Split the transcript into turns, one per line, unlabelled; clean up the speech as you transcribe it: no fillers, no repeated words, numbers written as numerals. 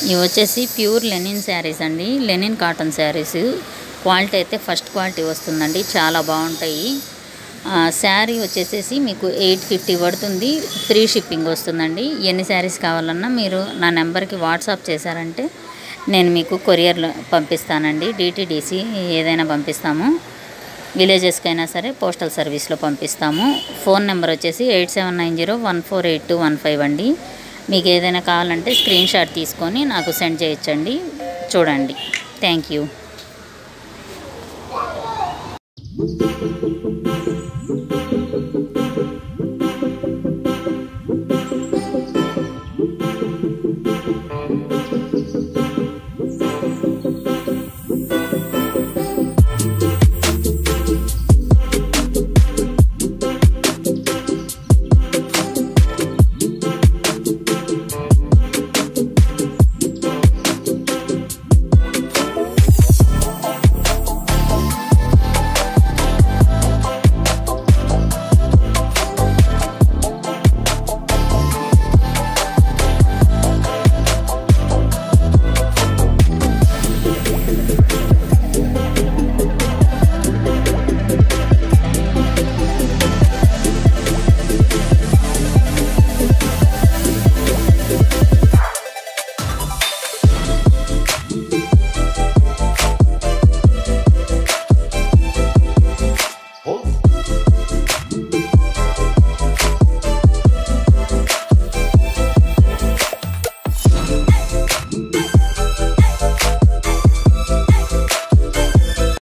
ఇవి వచ్చేసి pure linen saris అండి, లెనిన్ కాటన్ శారీస్. క్వాలిటీ అయితే ఫస్ట్ క్వాలిటీ వస్తుందండి, చాలా బాగుంటాయి. శారీ వచ్చేసేసి మీకు 850 పడుతుంది, ఫ్రీ షిప్పింగ్ వస్తుందండి. ఎన్ని శారీస్ కావాలన్నా మీరు నా నెంబర్కి వాట్సాప్ చేశారంటే నేను మీకు కొరియర్లో పంపిస్తానండి. డిటీడీసీ ఏదైనా పంపిస్తాము, విలేజెస్కైనా సరే పోస్టల్ సర్వీస్లో పంపిస్తాము. ఫోన్ నెంబర్ వచ్చేసి 8790148215 అండి. మీకు ఏదైనా కావాలంటే స్క్రీన్ షాట్ తీసుకొని నాకు సెండ్ చేయొచ్చండి. చూడండి. Thank you.